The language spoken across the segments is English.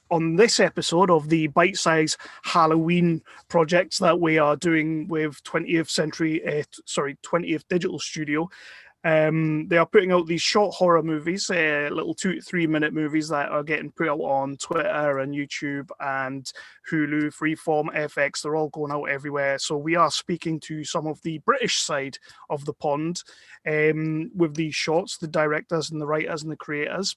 on this episode of the bite-size Halloween projects that we are doing with 20th Digital Studio. They are putting out these short horror movies, little 2 to 3 minute movies that are getting put out on Twitter and YouTube and Hulu, Freeform, FX. They're all going out everywhere. So we are speaking to some of the British side of the pond with these shorts, the directors and the writers and the creators.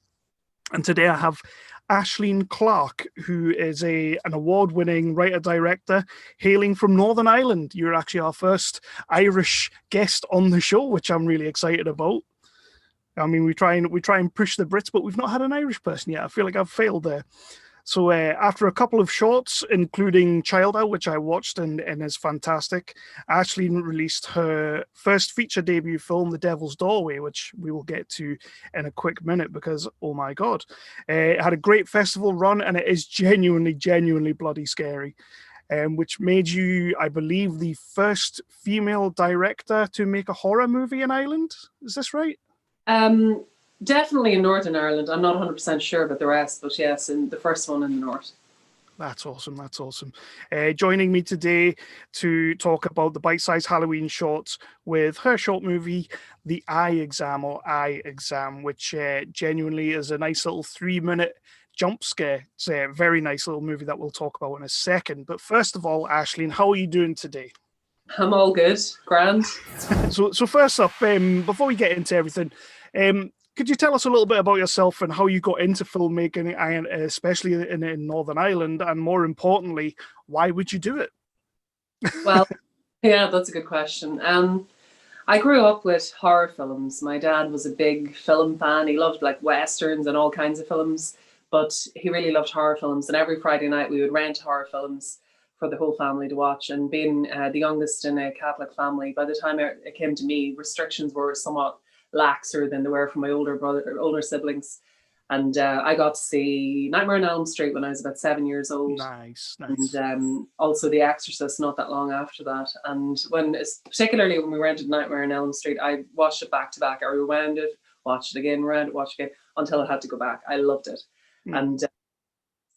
And today I have Aislinn Clarke, who is an award-winning writer-director hailing from Northern Ireland. You're actually our first Irish guest on the show, which I'm really excited about. I mean, we try and push the Brits, but we've not had an Irish person yet. I feel like I've failed there. So after a couple of shorts, including Childer, which I watched and is fantastic, Aislinn released her first feature debut film, The Devil's Doorway, which we will get to in a quick minute because, oh my God. It had a great festival run and it is genuinely, genuinely bloody scary. Which made you, I believe, the first female director to make a horror movie in Ireland. Is this right? Definitely in Northern Ireland. I'm not 100% sure about the rest, but yes, in the first one in the north. That's awesome. That's awesome. Joining me today to talk about the bite-sized Halloween shorts with her short movie, The Eye Exam or Eye Exam, which genuinely is a nice little 3-minute jump scare. It's a very nice little movie that we'll talk about in a second. But first of all, Aislinn, how are you doing today? I'm all good. Grand. So first up, before we get into everything, could you tell us a little bit about yourself and how you got into filmmaking, and especially in Northern Ireland, and more importantly, why would you do it? Well, yeah, that's a good question. I grew up with horror films. My dad was a big film fan. He loved like westerns and all kinds of films, but he really loved horror films. And every Friday night we would rent horror films for the whole family to watch. And being the youngest in a Catholic family, by the time it came to me, restrictions were somewhat laxer than they were for my older siblings, and I got to see Nightmare on Elm Street when I was about 7 years old. Nice. And also The Exorcist not that long after that. And particularly when we rented Nightmare on Elm Street, I watched it back to back. I rewound it, watched it again, rewound it, watched it again until I had to go back. I loved it. And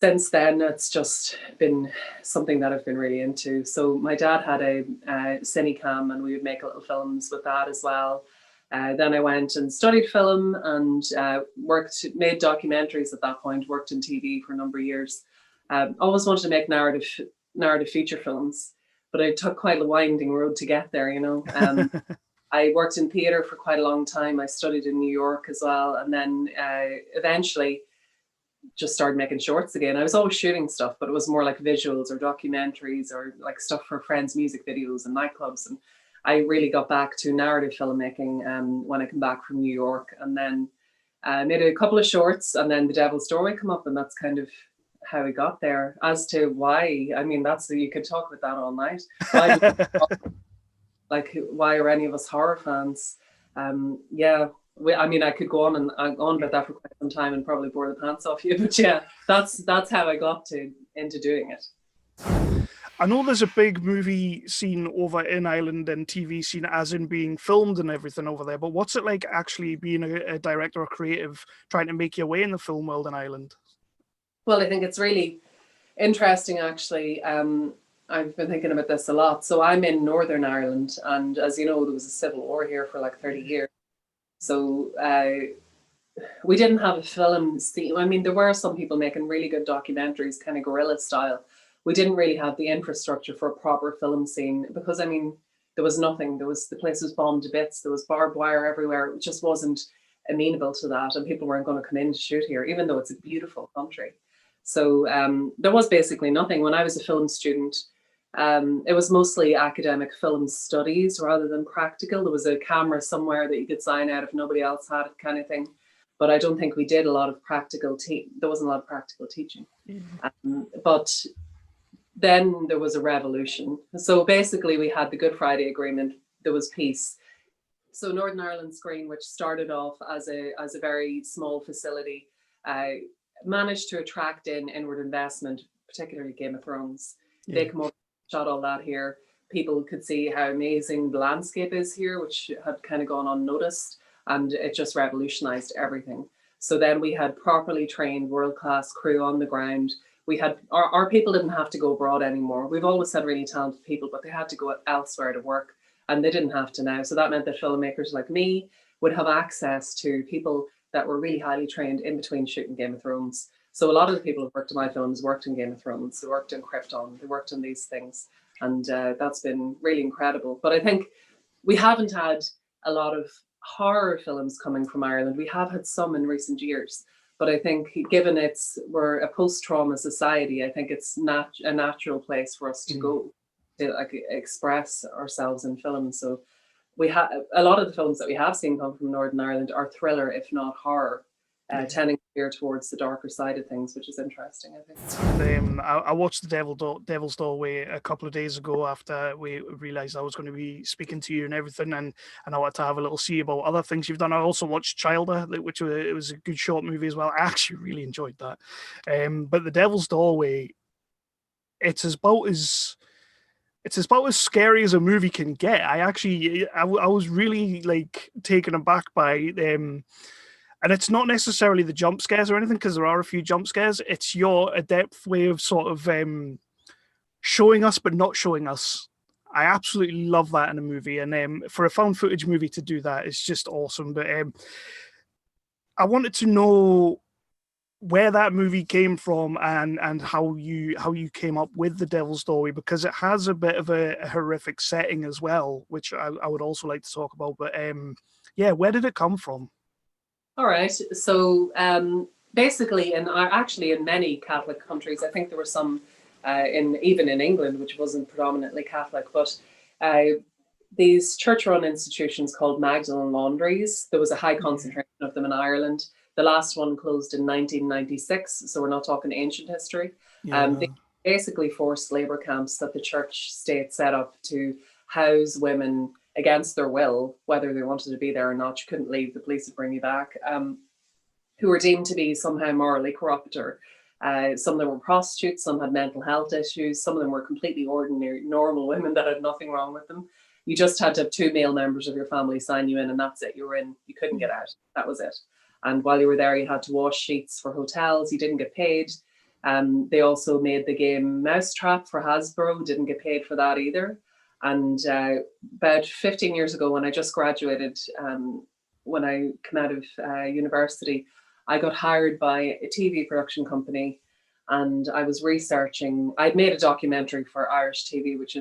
since then, it's just been something that I've been really into. So my dad had a Cinecam, and we would make little films with that as well. Then I went and studied film and made documentaries at that point, worked in TV for a number of years. Always wanted to make narrative feature films, but it took quite a winding road to get there, you know. I worked in theatre for quite a long time. I studied in New York as well. And then eventually just started making shorts again. I was always shooting stuff, but it was more like visuals or documentaries or like stuff for friends' music videos and nightclubs. And I really got back to narrative filmmaking when I came back from New York, and then made a couple of shorts, and then The Devil's Doorway come up, and that's kind of how we got there. As to why, I mean, you could talk about that all night. Why are any of us horror fans? I could go on about that for quite some time and probably bore the pants off you, but yeah, that's how I got into doing it. I know there's a big movie scene over in Ireland and TV scene as in being filmed and everything over there, but what's it like actually being a director or creative trying to make your way in the film world in Ireland? Well, I think it's really interesting actually. I've been thinking about this a lot. So I'm in Northern Ireland, and as you know, there was a civil war here for like 30 years. So we didn't have a film scene. I mean, there were some people making really good documentaries, kind of guerrilla style. We didn't really have the infrastructure for a proper film scene because, I mean, there was nothing. The place was bombed to bits. There was barbed wire everywhere. It just wasn't amenable to that. And people weren't going to come in to shoot here, even though it's a beautiful country. So there was basically nothing. When I was a film student, it was mostly academic film studies rather than practical. There was a camera somewhere that you could sign out if nobody else had it, kind of thing. But I don't think we did a lot of practical there wasn't a lot of practical teaching. But then there was a revolution. So basically we had the Good Friday Agreement. There was peace. So Northern Ireland Screen, which started off as a very small facility, managed to attract in inward investment, particularly Game of Thrones. Yeah. They come over, shot all that here. People could see how amazing the landscape is here, which had kind of gone unnoticed, and it just revolutionized everything. So then we had properly trained world-class crew on the ground. We had our people didn't have to go abroad anymore. We've always had really talented people, but they had to go elsewhere to work, and they didn't have to now. So that meant that filmmakers like me would have access to people that were really highly trained in between shooting Game of Thrones. So a lot of the people who worked in my films worked in Game of Thrones, they worked in Krypton, they worked on these things. And that's been really incredible. But I think we haven't had a lot of horror films coming from Ireland. We have had some in recent years. But I think given we're a post-trauma society, I think it's a natural place for us to go to like express ourselves in film. So we have a lot of the films that we have seen come from Northern Ireland are thriller, if not horror, tending to veer towards the darker side of things, which is interesting, I think. I watched The Devil's Doorway a couple of days ago after we realised I was going to be speaking to you and everything, and I wanted to have a little see about other things you've done. I also watched Childer, which it was a good short movie as well. I actually really enjoyed that. But The Devil's Doorway, it's about as scary as a movie can get. I was really like taken aback by and it's not necessarily the jump scares or anything, because there are a few jump scares. It's your adept way of sort of showing us but not showing us. I absolutely love that in a movie, and for a found footage movie to do that is just awesome. But I wanted to know where that movie came from and how you came up with The Devil's Doorway, because it has a bit of a horrific setting as well, which I would also like to talk about. But yeah, where did it come from? All right. So basically, actually in many Catholic countries, I think there were some even in England, which wasn't predominantly Catholic, but these church-run institutions called Magdalen laundries. There was a high concentration of them in Ireland. The last one closed in 1996, so we're not talking ancient history. They basically forced labor camps that the church state set up to house women against their will, whether they wanted to be there or not. You couldn't leave, the police would bring you back, who were deemed to be somehow morally corrupt. Or some of them were prostitutes, some had mental health issues, some of them were completely ordinary, normal women that had nothing wrong with them. You just had to have 2 male members of your family sign you in, and that's it. You were in, you couldn't get out. That was it. And while you were there, you had to wash sheets for hotels. You didn't get paid. They also made the game Mousetrap for Hasbro. Didn't get paid for that either. And about 15 years ago, when I just graduated, when I came out of university, I got hired by a TV production company, and I was researching. I'd made a documentary for Irish TV, which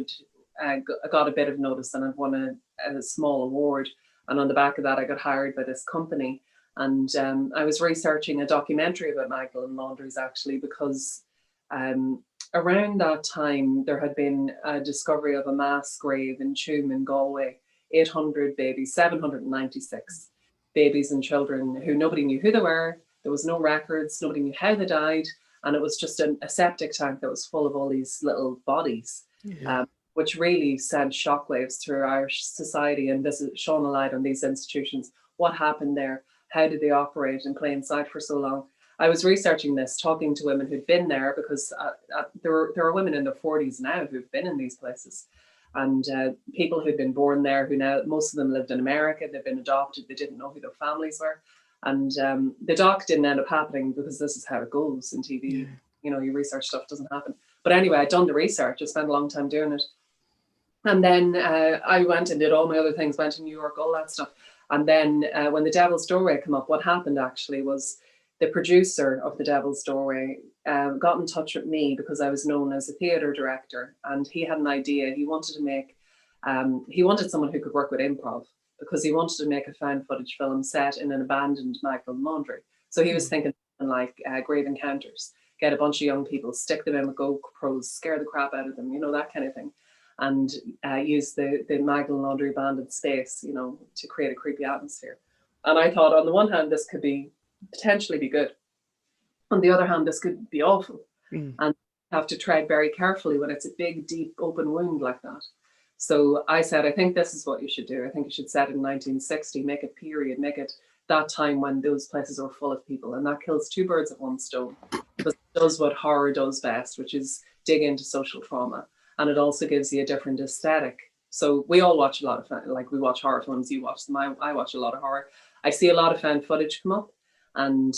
had got a bit of notice, and I'd won a small award. And on the back of that, I got hired by this company. And I was researching a documentary about Magdalen laundries, actually, because around that time, there had been a discovery of a mass grave in Tuam in Galway, 800 babies, 796 babies and children who nobody knew who they were. There was no records, nobody knew how they died. And it was just a septic tank that was full of all these little bodies, which really sent shockwaves through Irish society and shone a light on these institutions. What happened there? How did they operate in plain sight for so long? I was researching this, talking to women who'd been there, because there are women in their 40s now who've been in these places, and people who'd been born there who now, most of them lived in America, they've been adopted, they didn't know who their families were. And the doc didn't end up happening, because this is how it goes in TV. You know, your research stuff doesn't happen. But anyway, I'd done the research, I spent a long time doing it. And then I went and did all my other things, went to New York, all that stuff. And then when The Devil's Doorway came up, what happened actually was the producer of The Devil's Doorway got in touch with me, because I was known as a theatre director, and he had an idea. He wanted to make, he wanted someone who could work with improv, because he wanted to make a found footage film set in an abandoned Magdalen laundry. So he was thinking like Grave Encounters, get a bunch of young people, stick them in with GoPros, scare the crap out of them, you know, that kind of thing. And use the Magdalen laundry abandoned space, you know, to create a creepy atmosphere. And I thought, on the one hand, this could potentially be good. On the other hand, this could be awful. And you have to tread very carefully when it's a big, deep, open wound like that. So I said, I think this is what you should do. I think you should set it in 1960, make it period, make it that time when those places are full of people. And that kills 2 birds with 1 stone, because it does what horror does best, which is dig into social trauma. And it also gives you a different aesthetic. So we all watch a lot of, like, we watch horror films, you watch them, I watch a lot of horror. I see a lot of found footage come up, And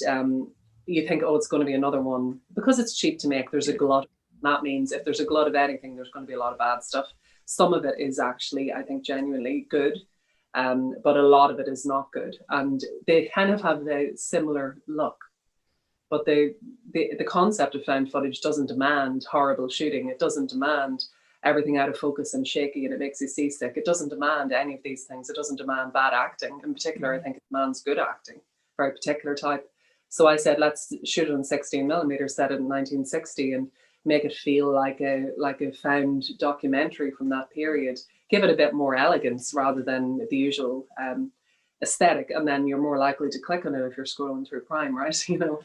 you think, oh, it's going to be another one. Because it's cheap to make, there's a glut. That means if there's a glut of anything, there's going to be a lot of bad stuff. Some of it is actually, I think, genuinely good, but a lot of it is not good. And they kind of have a similar look. But the concept of found footage doesn't demand horrible shooting. It doesn't demand everything out of focus and shaky and it makes you seasick. It doesn't demand any of these things. It doesn't demand bad acting. In particular, I think it demands good acting, very particular type. So I said, let's shoot it on 16 millimeters, set it in 1960 and make it feel like a found documentary from that period. Give it a bit more elegance rather than the usual aesthetic. And then you're more likely to click on it if you're scrolling through Prime, right? You know.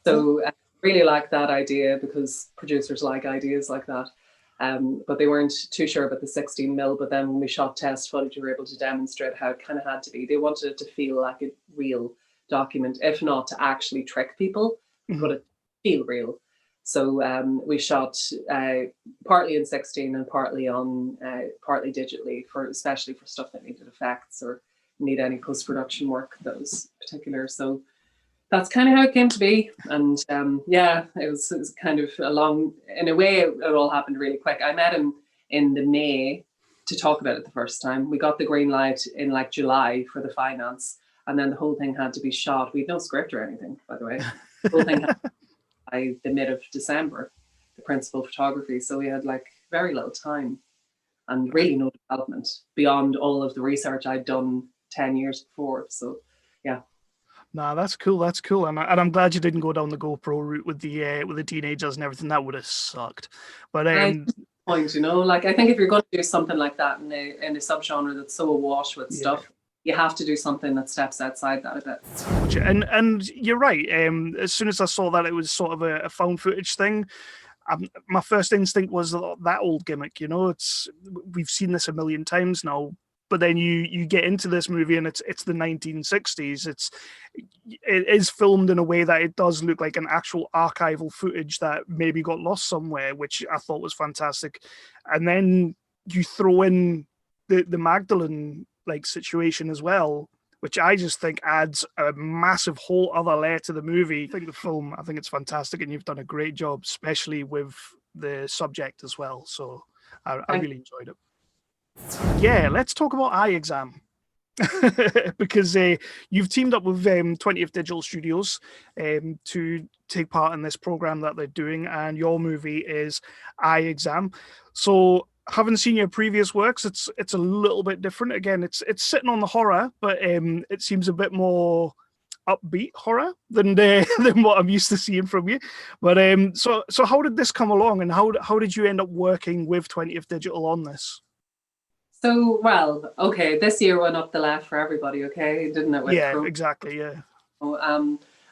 So I really like that idea because producers like ideas like that. But they weren't too sure about the 16 mil. But then when we shot test footage, we were able to demonstrate how it kind of had to be. They wanted it to feel like a real document, if not to actually trick people, but it feel real. So we shot partly in 16 and partly digitally, especially for stuff that needed effects or need any post-production work that was particular. So that's kind of how it came to be. And it was kind of in a way, it all happened really quick. I met him in the May to talk about it the first time. We got the green light in like July for the finance. And then the whole thing had to be shot. We had no script or anything, by the way. The whole thing had by the mid of December, the principal photography. So we had like very little time and really no development beyond all of the research I'd done 10 years before. So yeah. Nah, that's cool. That's cool, and I'm glad you didn't go down the GoPro route with the teenagers and everything. That would have sucked. But point, you know, like I think if you're going to do something like that in a subgenre that's so awash with stuff, you have to do something that steps outside that a bit. And you're right. As soon as I saw that it was sort of a found footage thing, my first instinct was that old gimmick. You know, we've seen this a million times now. But then you get into this movie and it's the 1960s. It is filmed in a way that it does look like an actual archival footage that maybe got lost somewhere, which I thought was fantastic. And then you throw in the Magdalene like situation as well, which I just think adds a massive whole other layer to the movie. I think it's fantastic, and you've done a great job, especially with the subject as well. So I really enjoyed it. Yeah, let's talk about Eye Exam. Because you've teamed up with 20th Digital Studios to take part in this program that they're doing, and your movie is Eye Exam. So having seen your previous works, it's a little bit different. Again, it's sitting on the horror, but it seems a bit more upbeat horror than what I'm used to seeing from you. But so how did this come along, and how did you end up working with 20th Digital on this? So, well, okay, this year went up the left for everybody, okay? Didn't it? Yeah, exactly, yeah. So,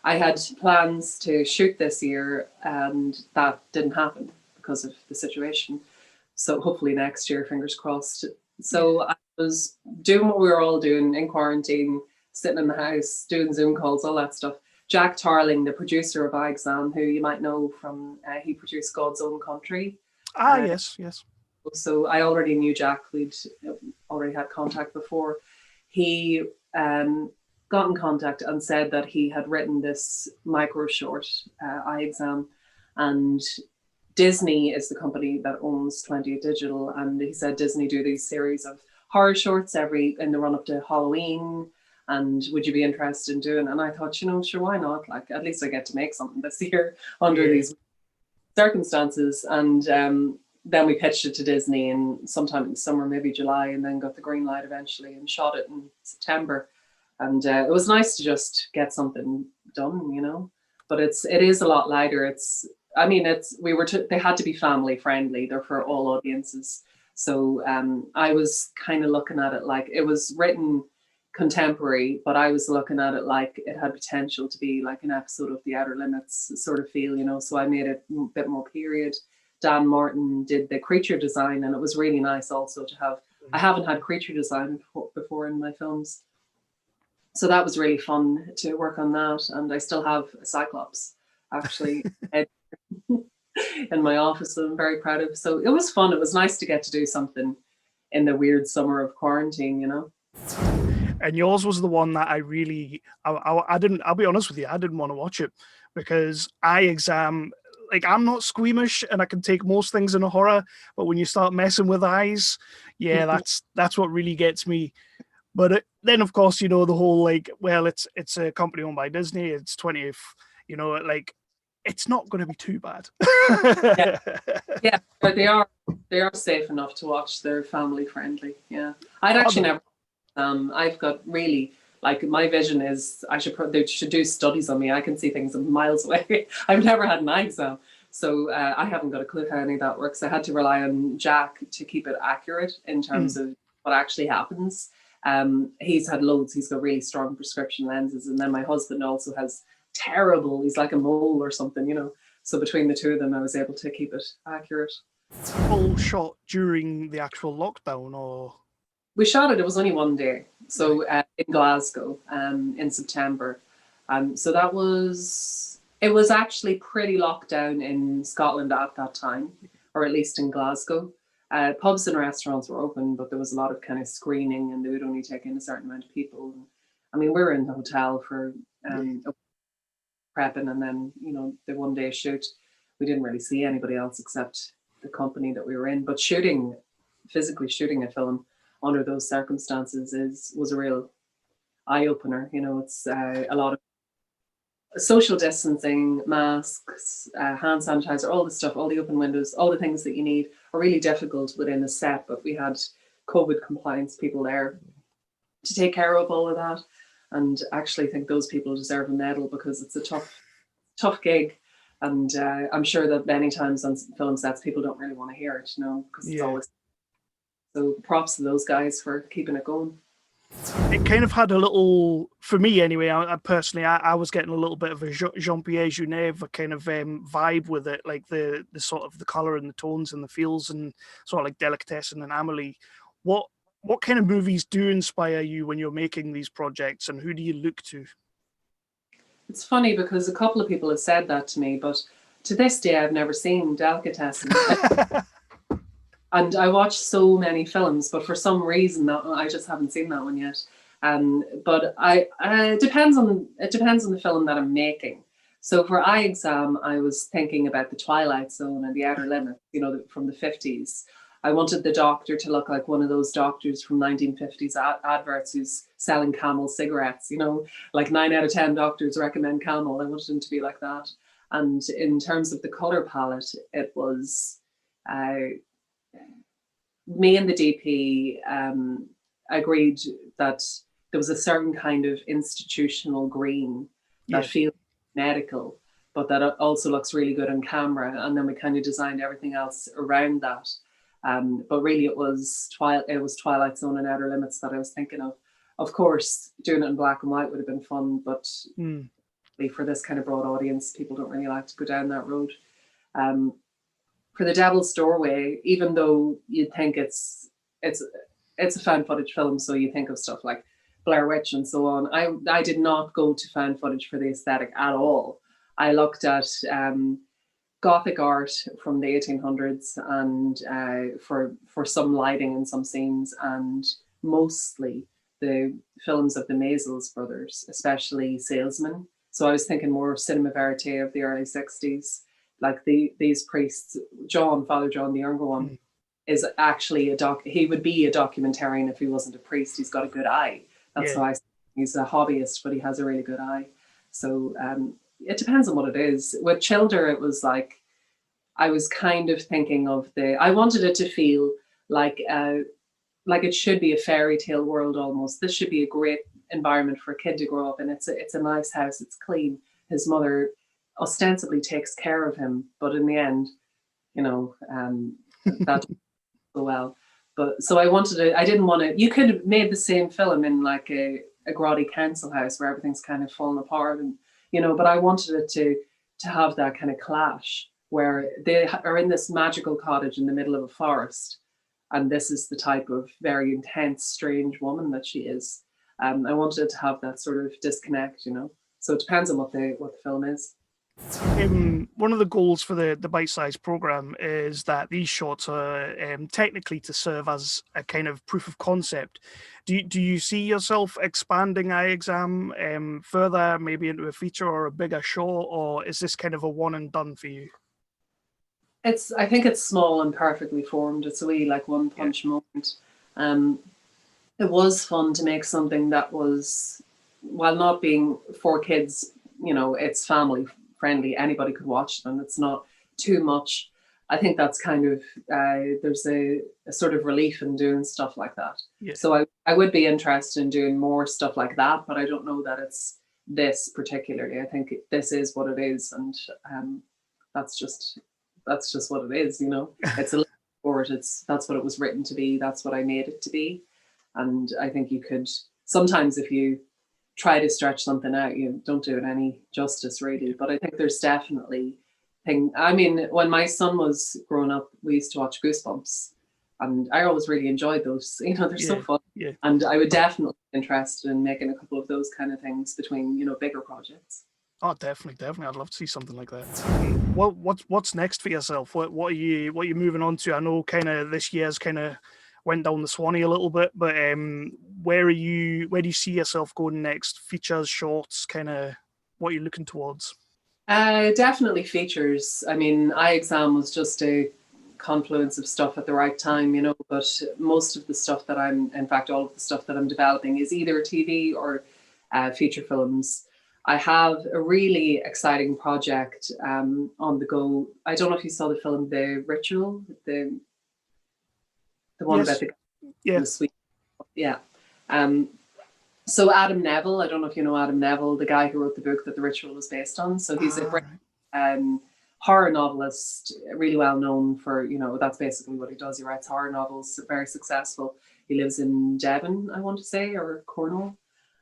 I had plans to shoot this year and that didn't happen because of the situation. So hopefully next year, fingers crossed. So I was doing what we were all doing in quarantine, sitting in the house, doing Zoom calls, all that stuff. Jack Tarling, the producer of Eye Exam, who you might know from, he produced God's Own Country. Yes. So I already knew Jack. We'd already had contact before. He got in contact and said that he had written this micro short, Eye Exam, and Disney is the company that owns 20th Digital, and he said Disney do these series of horror shorts in the run up to Halloween, and would you be interested in doing? And I thought, sure, why not? Like, at least I get to make something this year under these circumstances. And then we pitched it to Disney in sometime in the summer, maybe July, and then got the green light eventually and shot it in September. And it was nice to just get something done, you know. But it is a lot lighter. They had to be family friendly. They're for all audiences. So I was kind of looking at it like it was written contemporary, but I was looking at it like it had potential to be like an episode of The Outer Limits sort of feel, you know. So I made it a bit more period. Dan Martin did the creature design, and it was really nice also to have. I haven't had creature design before in my films, so that was really fun to work on that. And I still have a Cyclops actually in my office that I'm very proud of. So it was fun. It was nice to get to do something in the weird summer of quarantine, you know. And yours was the one that I really, I didn't, I'll be honest with you, I didn't want to watch it because like I'm not squeamish and I can take most things in a horror, but when you start messing with eyes, yeah, that's what really gets me. But then, of course, you know, the whole like, well, it's a company owned by Disney. It's 20th, you know, like it's not going to be too bad. Yeah, yeah, but they are safe enough to watch. They're family friendly. Yeah, I'd actually never. I've got really like my vision is they should do studies on me. I can see things miles away. I've never had an eye exam, so I haven't got a clue how any of that works. I had to rely on Jack to keep it accurate in terms of what actually happens. He's had loads. He's got really strong prescription lenses, and then my husband also has terrible. He's like a mole or something, you know. So between the two of them, I was able to keep it accurate. Full shot during the actual lockdown, or we shot it. It was only one day, so in Glasgow, in September. So it was actually pretty locked down in Scotland at that time, or at least in Glasgow. Pubs and restaurants were open, but there was a lot of kind of screening, and they would only take in a certain amount of people. I mean, we were in the hotel for prepping, and then the one day shoot, we didn't really see anybody else except the company that we were in. But physically shooting a film under those circumstances was a real eye opener. You know, it's a lot of social distancing, masks, hand sanitizer, all the stuff, all the open windows, all the things that you need are really difficult within a set. But we had COVID compliance people there to take care of all of that. And actually think those people deserve a medal because it's a tough gig. And I'm sure that many times on film sets, people don't really want to hear it, because it's always. So props to those guys for keeping it going. It kind of had a little, for me anyway, I personally, I was getting a little bit of a Jean-Pierre Genet kind of vibe with it, like the sort of the colour and the tones and the feels and sort of like Delicatessen and Amelie. What kind of movies do inspire you when you're making these projects, and who do you look to? It's funny because a couple of people have said that to me, but to this day I've never seen Delicatessen. And I watch so many films, but for some reason I just haven't seen that one yet. But it depends on the film that I'm making. So for Eye Exam, I was thinking about the Twilight Zone and the Outer Limits, from the 50s. I wanted the doctor to look like one of those doctors from 1950s adverts who's selling Camel cigarettes, like 9 out of 10 doctors recommend Camel. I wanted him to be like that. And in terms of the color palette, it was me and the DP agreed that there was a certain kind of institutional green that feels medical, but that also looks really good on camera. And then we kind of designed everything else around that. But really, it was Twilight Zone and Outer Limits that I was thinking of. Of course, doing it in black and white would have been fun, but for this kind of broad audience, people don't really like to go down that road. For The Devil's Doorway, even though you'd think it's a found footage film, so you think of stuff like Blair Witch and so on. I did not go to found footage for the aesthetic at all. I looked at Gothic art from the 1800s and for some lighting in some scenes, and mostly the films of the Maysles brothers, especially Salesman. So I was thinking more of cinema verite of the early 60s, like these priests. Father John, the younger one, is actually he would be a documentarian if he wasn't a priest. He's got a good eye. That's why he's a hobbyist, but he has a really good eye. So it depends on what it is. With Childer, it was like I was kind of thinking of I wanted it to feel like it should be a fairy tale world almost. This should be a great environment for a kid to grow up in. It's a nice house. It's clean. His mother ostensibly takes care of him, but in the end, that so well. But so I wanted it. I didn't want to. You could have made the same film in like a grotty council house where everything's kind of falling apart, and But I wanted it to have that kind of clash where they are in this magical cottage in the middle of a forest, and this is the type of very intense, strange woman that she is. I wanted it to have that sort of disconnect, So it depends on what the film is. One of the goals for the bite size program is that these shorts are technically to serve as a kind of proof of concept. Do you see yourself expanding iExam further, maybe into a feature or a bigger show, or is this kind of a one and done for you? I think it's small and perfectly formed. It's a wee like one punch moment. Um, it was fun to make something that was, while not being for kids, it's family friendly. Anybody could watch it, and it's not too much. I think that's kind of there's a sort of relief in doing stuff like that. Yeah. So I would be interested in doing more stuff like that, but I don't know that it's this particularly. I think this is what it is, and that's just that's just what it is. It's a little sport. That's what it was written to be. That's what I made it to be. And I think you could sometimes, if you try to stretch something out, you don't do it any justice really. But I think there's definitely I mean, when my son was growing up, we used to watch Goosebumps, and I always really enjoyed those. They're so Yeah, fun. yeah. And I would definitely be interested in making a couple of those kind of things between, bigger projects. Oh, definitely, definitely. I'd love to see something like that. What's next for yourself? What are you moving on to? I know kind of this year's kind of went down the Swanee a little bit, but where do you see yourself going next? Features, shorts, kind of what are you looking towards? Definitely features. I mean, iExam was just a confluence of stuff at the right time, but most of the stuff that in fact, all of the stuff that I'm developing is either TV or feature films. I have a really exciting project on the go. I don't know if you saw the film The Ritual, the one about Yes, the yeah. sweet. Yeah. Um, so Adam Neville, I don't know if you know Adam Neville, the guy who wrote the book that The Ritual was based on. So he's a great horror novelist, really well known for, that's basically what he does. He writes horror novels, very successful. He lives in Devon, I want to say, or Cornwall.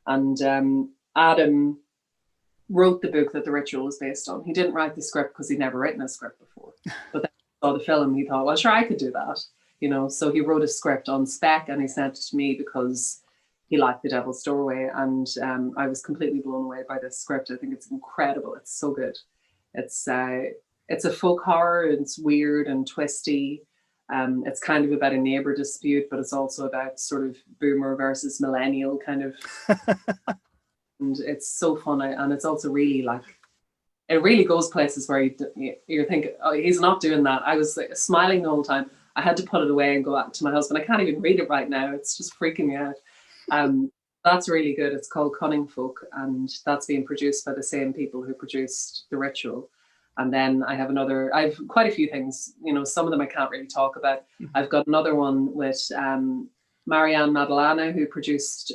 And Adam wrote the book that The Ritual was based on. He didn't write the script because he'd never written a script before. But then he saw the film, he thought, well, sure, I could do that. So he wrote a script on spec and he sent it to me because he liked The Devil's Doorway. And I was completely blown away by this script. I think it's incredible. It's so good. It's a folk horror. It's weird and twisty. It's kind of about a neighbor dispute, but it's also about sort of boomer versus millennial kind of. And it's so fun, and it's also really it really goes places where you're thinking, oh, he's not doing that. I was smiling the whole time. I had to put it away and go out to my husband. I can't even read it right now. It's just freaking me out. That's really good. It's called Cunning Folk, and that's being produced by the same people who produced The Ritual. And then I have quite a few things, some of them I can't really talk about. Mm-hmm. I've got another one with Marianne Madalena, who produced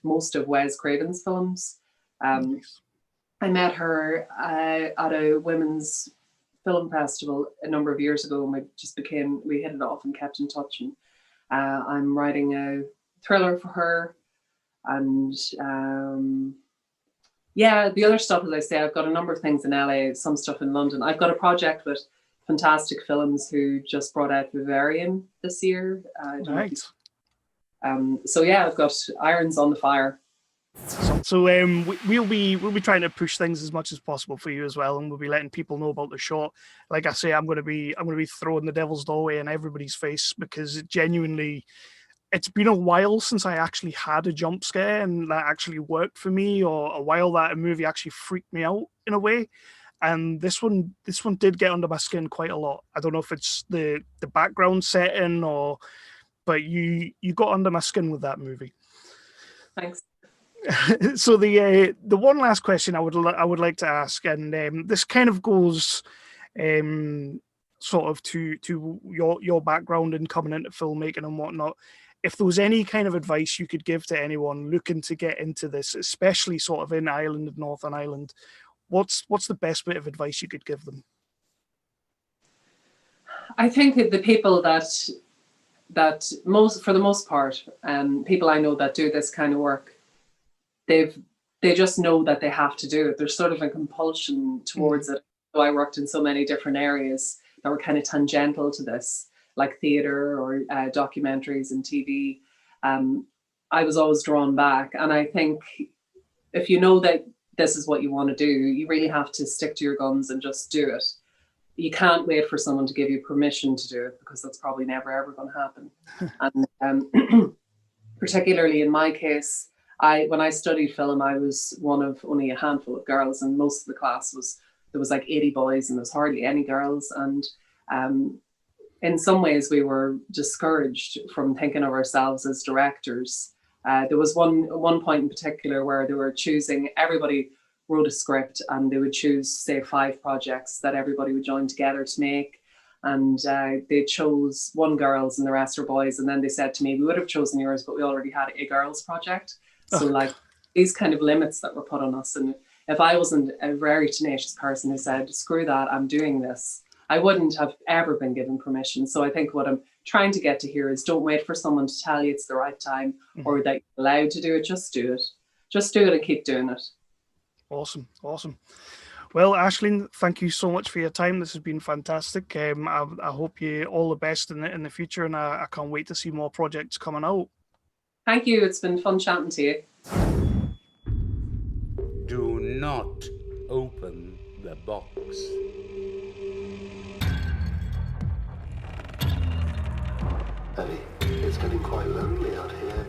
most of Wes Craven's films. Nice. I met her at a women's film festival a number of years ago, and we hit it off and kept in touch. And I'm writing a thriller for her. And the other stuff, as I say, I've got a number of things in LA, some stuff in London. I've got a project with Fantastic Films, who just brought out Vivarium this year. Right. So yeah, I've got irons on the fire. So we'll be trying to push things as much as possible for you as well, and we'll be letting people know about the short. Like I say, I'm going to be throwing The Devil's Doorway in everybody's face, because it's been a while since I actually had a jump scare and that actually worked for me, or a while that a movie actually freaked me out in a way. And this one did get under my skin quite a lot. I don't know if it's the background setting but you got under my skin with that movie. Thanks. So the one last question I would like to ask, and this kind of goes sort of to your background in coming into filmmaking and whatnot. If there was any kind of advice you could give to anyone looking to get into this, especially sort of in Ireland and Northern Ireland, what's the best bit of advice you could give them? I think the people that for the most part, people I know that do this kind of work, they just know that they have to do it. There's sort of a compulsion towards it. So I worked in so many different areas that were kind of tangential to this, like theater or documentaries and TV. I was always drawn back. And I think if you know that this is what you want to do, you really have to stick to your guns and just do it. You can't wait for someone to give you permission to do it, because that's probably never ever going to happen. And particularly in my case, when I studied film, I was one of only a handful of girls, and most of the class there was like 80 boys and there's hardly any girls. And in some ways we were discouraged from thinking of ourselves as directors. There was one point in particular where they were choosing, everybody wrote a script and they would choose, say, 5 projects that everybody would join together to make. And they chose one girls and the rest were boys. And then they said to me, we would have chosen yours, but we already had a girls project. So like these kind of limits that were put on us. And if I wasn't a very tenacious person who said, screw that, I'm doing this, I wouldn't have ever been given permission. So I think what I'm trying to get to here is, don't wait for someone to tell you it's the right time or that you're allowed to do it. Just do it. Just do it and keep doing it. Awesome. Well, Aislinn, thank you so much for your time. This has been fantastic. I hope you all the best in the future, and I can't wait to see more projects coming out. Thank you. It's been fun chatting to you. Do not open the box. Eddie, it's getting quite lonely out here.